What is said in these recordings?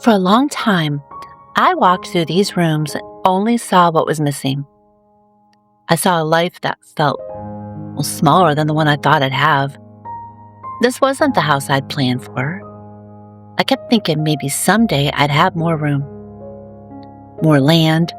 For a long time, I walked through these rooms and only saw what was missing. I saw a life that felt smaller than the one I thought I'd have. This wasn't the house I'd planned for. I kept thinking maybe someday I'd have more room, more land,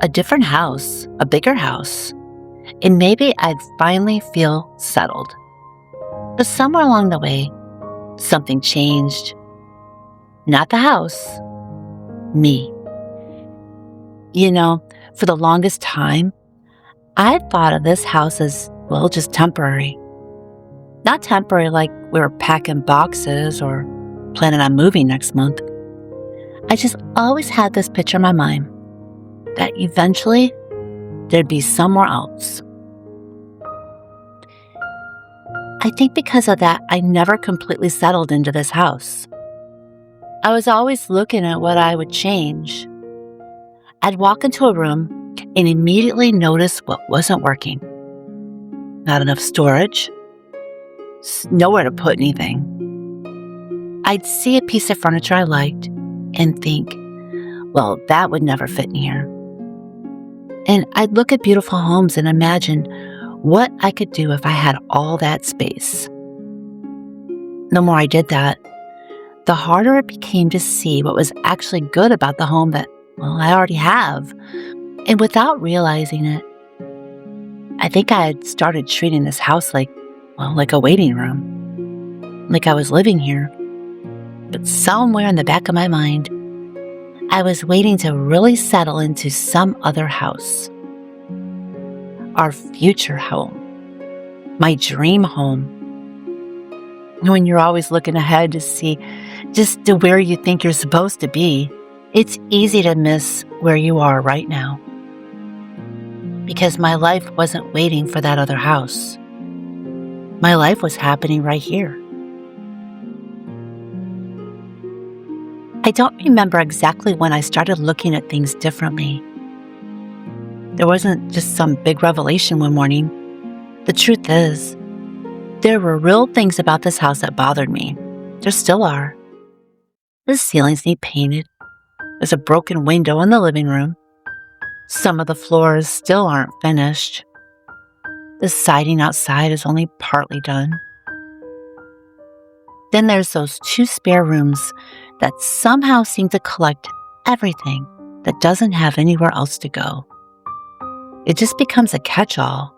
a different house, a bigger house, and maybe I'd finally feel settled. But somewhere along the way, something changed. Not the house, me. For the longest time, I thought of this house as, just temporary. Not temporary like we were packing boxes or planning on moving next month. I just always had this picture in my mind that eventually there'd be somewhere else. I think because of that, I never completely settled into this house. I was always looking at what I would change. I'd walk into a room and immediately notice what wasn't working. Not enough storage, nowhere to put anything. I'd see a piece of furniture I liked and think, that would never fit in here. And I'd look at beautiful homes and imagine what I could do if I had all that space. The more I did that, the harder it became to see what was actually good about the home that, I already have. And without realizing it, I think I had started treating this house like a waiting room, like I was living here. But somewhere in the back of my mind, I was waiting to really settle into some other house. Our future home, my dream home. When you're always looking ahead to see just to where you think you're supposed to be, it's easy to miss where you are right now. Because my life wasn't waiting for that other house. My life was happening right here. I don't remember exactly when I started looking at things differently. There wasn't just some big revelation one morning. The truth is, there were real things about this house that bothered me. There still are. The ceilings need painted. There's a broken window in the living room. Some of the floors still aren't finished. The siding outside is only partly done. Then there's those 2 spare rooms that somehow seem to collect everything that doesn't have anywhere else to go. It just becomes a catch-all.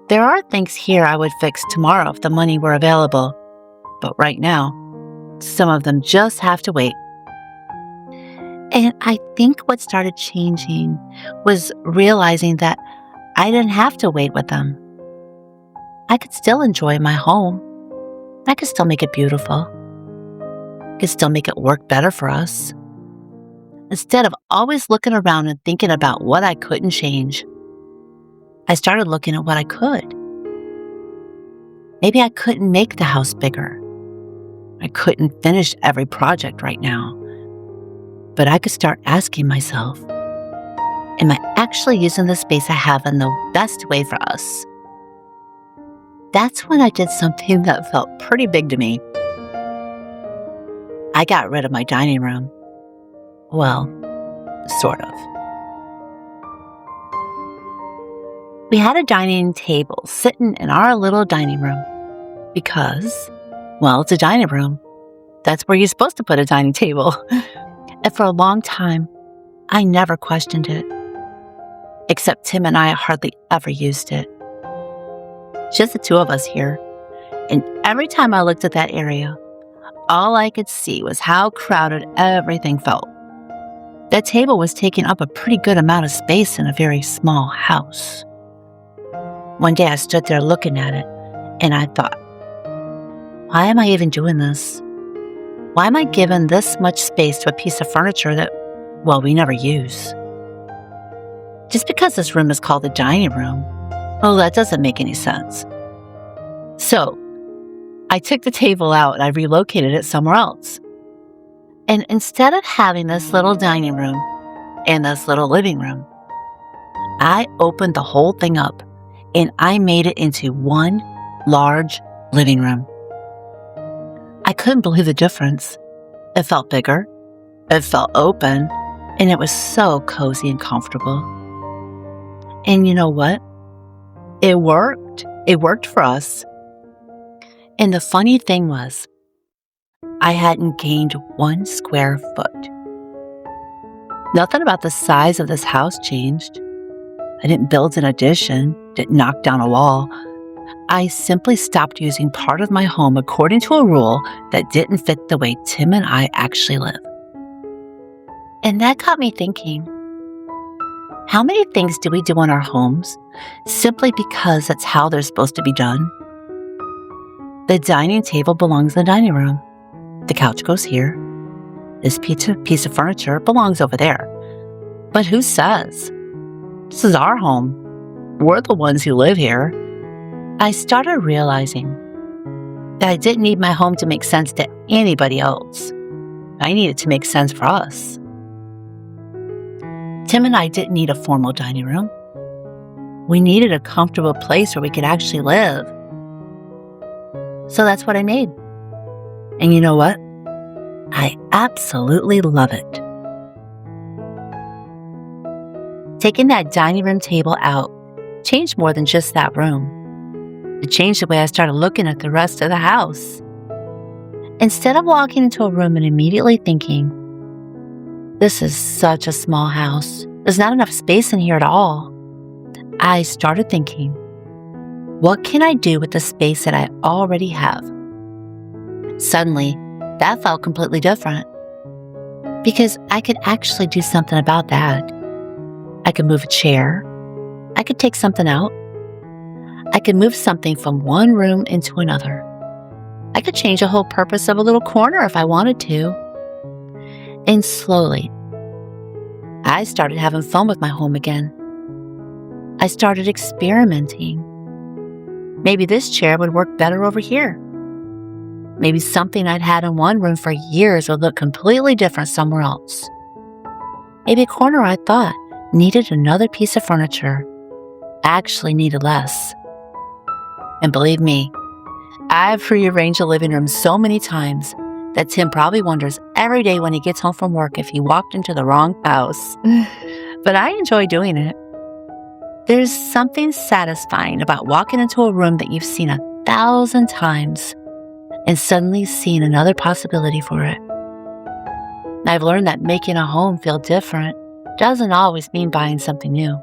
There are things here I would fix tomorrow if the money were available, but right now, some of them just have to wait. And I think what started changing was realizing that I didn't have to wait with them. I could still enjoy my home. I could still make it beautiful. I could still make it work better for us. Instead of always looking around and thinking about what I couldn't change, I started looking at what I could. Maybe I couldn't make the house bigger. I couldn't finish every project right now. But I could start asking myself, am I actually using the space I have in the best way for us? That's when I did something that felt pretty big to me. I got rid of my dining room. Well, sort of. We had a dining table sitting in our little dining room because, it's a dining room. That's where you're supposed to put a dining table. And for a long time, I never questioned it. Except Tim and I hardly ever used it. Just the 2 of us here. And every time I looked at that area, all I could see was how crowded everything felt. That table was taking up a pretty good amount of space in a very small house. One day I stood there looking at it, and I thought, why am I even doing this? Why am I giving this much space to a piece of furniture that, we never use? Just because this room is called the dining room, that doesn't make any sense. So, I took the table out and I relocated it somewhere else. And instead of having this little dining room and this little living room, I opened the whole thing up and I made it into one large living room. I couldn't believe the difference. It felt bigger, it felt open, and it was so cozy and comfortable. And you know what? It worked. It worked for us. And the funny thing was, I hadn't gained 1 square foot. Nothing about the size of this house changed. I didn't build an addition, didn't knock down a wall. I simply stopped using part of my home according to a rule that didn't fit the way Tim and I actually live. And that got me thinking, how many things do we do in our homes simply because that's how they're supposed to be done? The dining table belongs in the dining room. The couch goes here. This piece of furniture belongs over there. But who says? This is our home. We're the ones who live here. I started realizing that I didn't need my home to make sense to anybody else. I needed to make sense for us. Tim and I didn't need a formal dining room. We needed a comfortable place where we could actually live. So that's what I made. And you know what? I absolutely love it. Taking that dining room table out changed more than just that room. It changed the way I started looking at the rest of the house. Instead of walking into a room and immediately thinking, this is such a small house, there's not enough space in here at all, I started thinking, what can I do with the space that I already have? Suddenly, that felt completely different because I could actually do something about that. I could move a chair. I could take something out. I could move something from one room into another. I could change the whole purpose of a little corner if I wanted to. And slowly, I started having fun with my home again. I started experimenting. Maybe this chair would work better over here. Maybe something I'd had in one room for years would look completely different somewhere else. Maybe a corner I thought needed another piece of furniture actually needed less. And believe me, I've rearranged a living room so many times that Tim probably wonders every day when he gets home from work if he walked into the wrong house. But I enjoy doing it. There's something satisfying about walking into a room that you've seen 1,000 times and suddenly seeing another possibility for it. I've learned that making a home feel different doesn't always mean buying something new.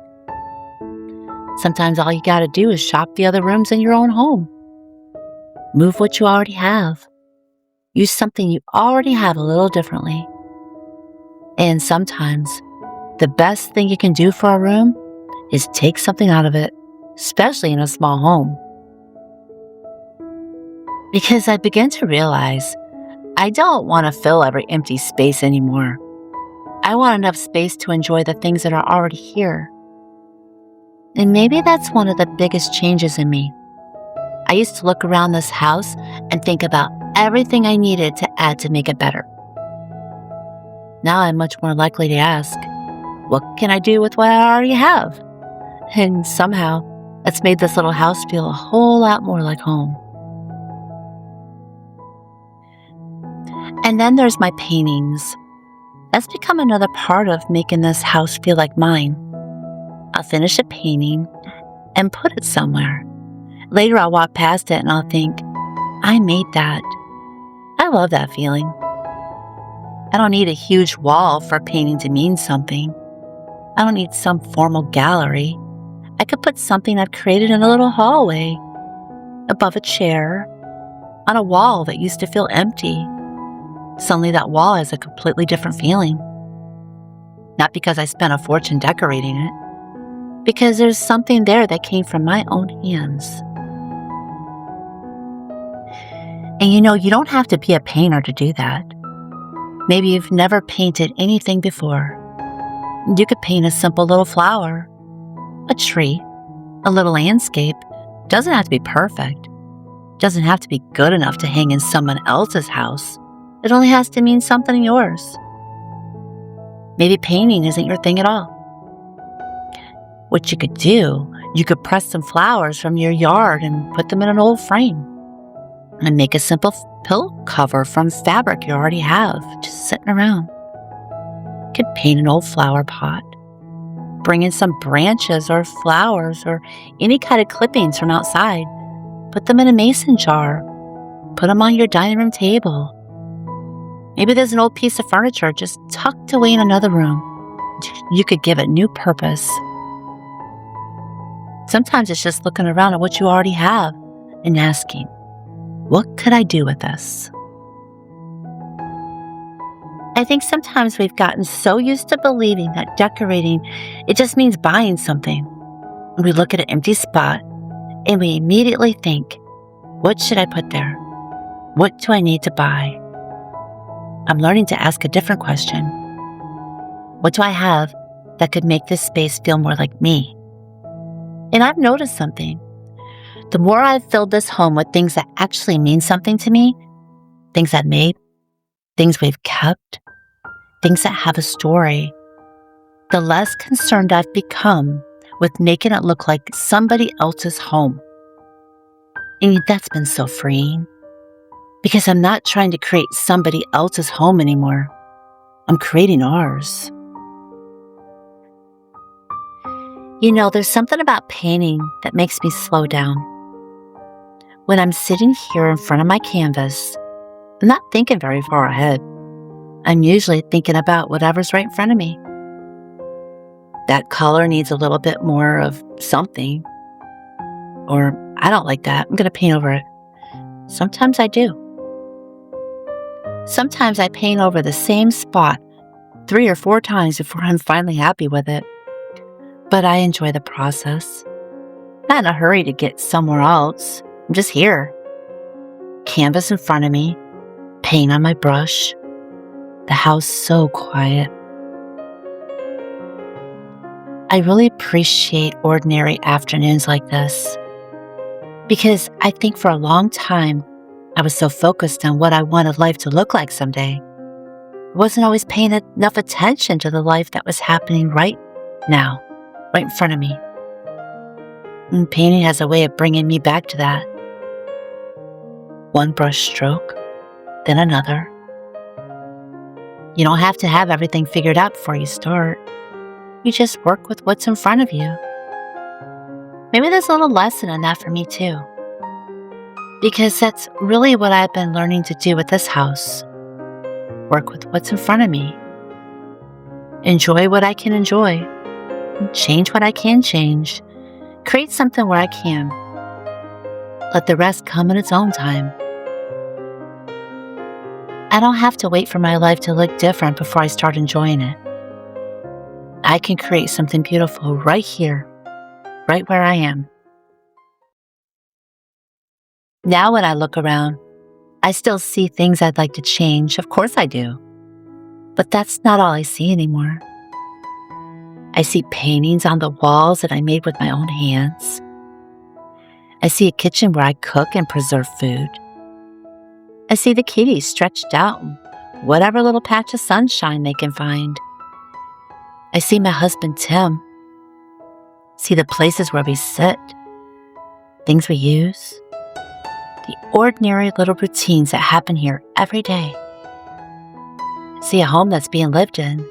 Sometimes all you gotta do is shop the other rooms in your own home. Move what you already have. Use something you already have a little differently. And sometimes, the best thing you can do for a room is take something out of it, especially in a small home. Because I began to realize I don't want to fill every empty space anymore. I want enough space to enjoy the things that are already here. And maybe that's one of the biggest changes in me. I used to look around this house and think about everything I needed to add to make it better. Now I'm much more likely to ask, what can I do with what I already have? And somehow, that's made this little house feel a whole lot more like home. And then there's my paintings. That's become another part of making this house feel like mine. I'll finish a painting and put it somewhere. Later I'll walk past it and I'll think, I made that. I love that feeling. I don't need a huge wall for a painting to mean something. I don't need some formal gallery. I could put something I've created in a little hallway, above a chair, on a wall that used to feel empty. Suddenly that wall has a completely different feeling. Not because I spent a fortune decorating it, because there's something there that came from my own hands. And you know, you don't have to be a painter to do that. Maybe you've never painted anything before. You could paint a simple little flower, a tree, a little landscape. Doesn't have to be perfect. Doesn't have to be good enough to hang in someone else's house. It only has to mean something in yours. Maybe painting isn't your thing at all. What you could do, you could press some flowers from your yard and put them in an old frame and make a simple pillow cover from fabric you already have, just sitting around. You could paint an old flower pot, bring in some branches or flowers or any kind of clippings from outside, put them in a mason jar, put them on your dining room table. Maybe there's an old piece of furniture just tucked away in another room. You could give it new purpose. Sometimes it's just looking around at what you already have and asking, what could I do with this? I think sometimes we've gotten so used to believing that decorating, it just means buying something. We look at an empty spot and we immediately think, what should I put there? What do I need to buy? I'm learning to ask a different question. What do I have that could make this space feel more like me? And I've noticed something. The more I've filled this home with things that actually mean something to me, things I've made, things we've kept, things that have a story, the less concerned I've become with making it look like somebody else's home. And that's been so freeing, because I'm not trying to create somebody else's home anymore. I'm creating ours. You know, there's something about painting that makes me slow down. When I'm sitting here in front of my canvas, I'm not thinking very far ahead. I'm usually thinking about whatever's right in front of me. That color needs a little bit more of something. Or, I don't like that, I'm going to paint over it. Sometimes I do. Sometimes I paint over the same spot 3 or 4 times before I'm finally happy with it. But I enjoy the process. Not in a hurry to get somewhere else. I'm just here. Canvas in front of me, paint on my brush. The house so quiet. I really appreciate ordinary afternoons like this, because I think for a long time I was so focused on what I wanted life to look like someday. I wasn't always paying enough attention to the life that was happening right now, right in front of me. And painting has a way of bringing me back to that. One brush stroke, then another. You don't have to have everything figured out before you start. You just work with what's in front of you. Maybe there's a little lesson in that for me too, because that's really what I've been learning to do with this house. Work with what's in front of me. Enjoy what I can enjoy. Change what I can change. Create something where I can. Let the rest come in its own time. I don't have to wait for my life to look different before I start enjoying it. I can create something beautiful right here, right where I am. Now when I look around, I still see things I'd like to change. Of course I do. But that's not all I see anymore. I see paintings on the walls that I made with my own hands. I see a kitchen where I cook and preserve food. I see the kitties stretched out in whatever little patch of sunshine they can find. I see my husband Tim. See the places where we sit, things we use, the ordinary little routines that happen here every day. See a home that's being lived in.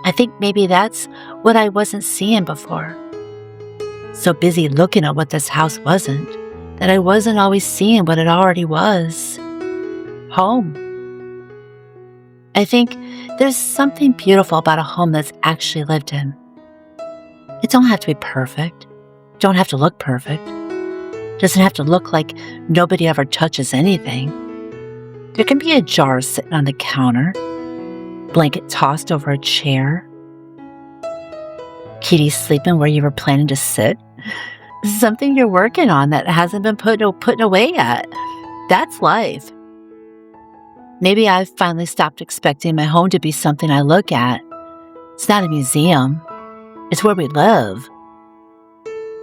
I think maybe that's what I wasn't seeing before. So busy looking at what this house wasn't, that I wasn't always seeing what it already was. Home. I think there's something beautiful about a home that's actually lived in. It don't have to be perfect. Don't have to look perfect. Doesn't have to look like nobody ever touches anything. There can be a jar sitting on the counter, blanket tossed over a chair, kitty sleeping where you were planning to sit, something you're working on that hasn't been put away yet. That's life. Maybe I've finally stopped expecting my home to be something I look at. It's not a museum. It's where we live.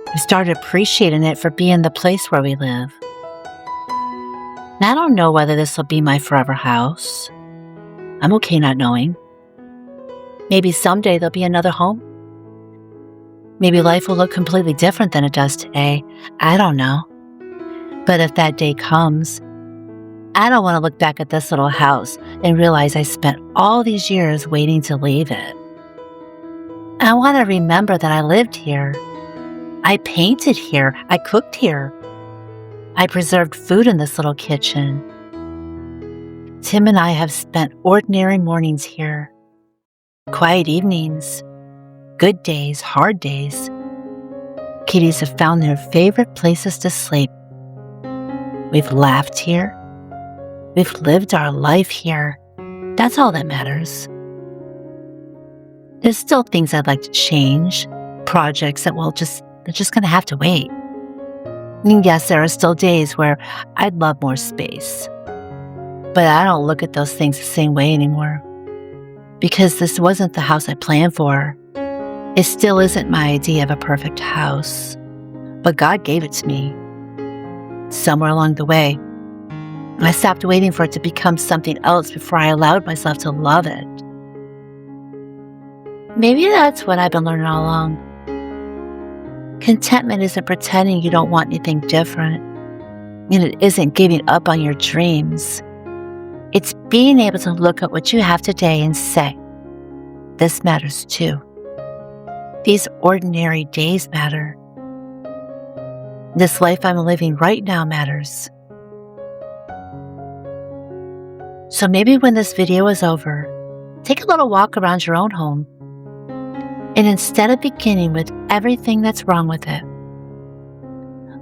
I've started appreciating it for being the place where we live. And I don't know whether this will be my forever house. I'm okay not knowing. Maybe someday there'll be another home. Maybe life will look completely different than it does today. I don't know. But if that day comes, I don't want to look back at this little house and realize I spent all these years waiting to leave it. I want to remember that I lived here. I painted here. I cooked here. I preserved food in this little kitchen. Tim and I have spent ordinary mornings here. Quiet evenings. Good days, hard days. Kitties have found their favorite places to sleep. We've laughed here. We've lived our life here. That's all that matters. There's still things I'd like to change, projects that they're just going to have to wait. And yes, there are still days where I'd love more space. But I don't look at those things the same way anymore. Because this wasn't the house I planned for. It still isn't my idea of a perfect house. But God gave it to me. Somewhere along the way, I stopped waiting for it to become something else before I allowed myself to love it. Maybe that's what I've been learning all along. Contentment isn't pretending you don't want anything different. And it isn't giving up on your dreams. It's being able to look at what you have today and say, this matters too. These ordinary days matter. This life I'm living right now matters. So maybe when this video is over, take a little walk around your own home. And instead of beginning with everything that's wrong with it,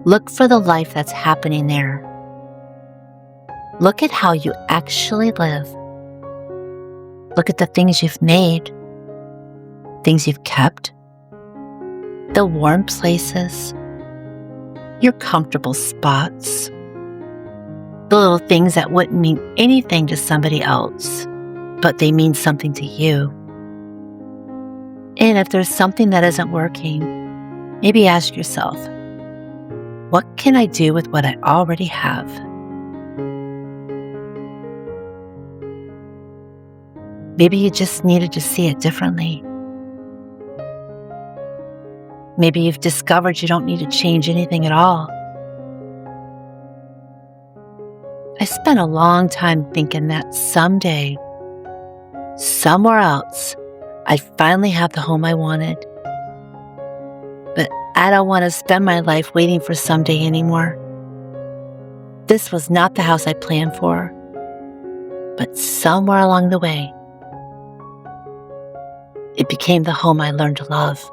look for the life that's happening there. Look at how you actually live. Look at the things you've made, things you've kept, the warm places, your comfortable spots, the little things that wouldn't mean anything to somebody else, but they mean something to you. And if there's something that isn't working, maybe ask yourself, what can I do with what I already have? Maybe you just needed to see it differently. Maybe you've discovered you don't need to change anything at all. I spent a long time thinking that someday, somewhere else, I'd finally have the home I wanted. But I don't want to spend my life waiting for someday anymore. This was not the house I planned for, but somewhere along the way, it became the home I learned to love.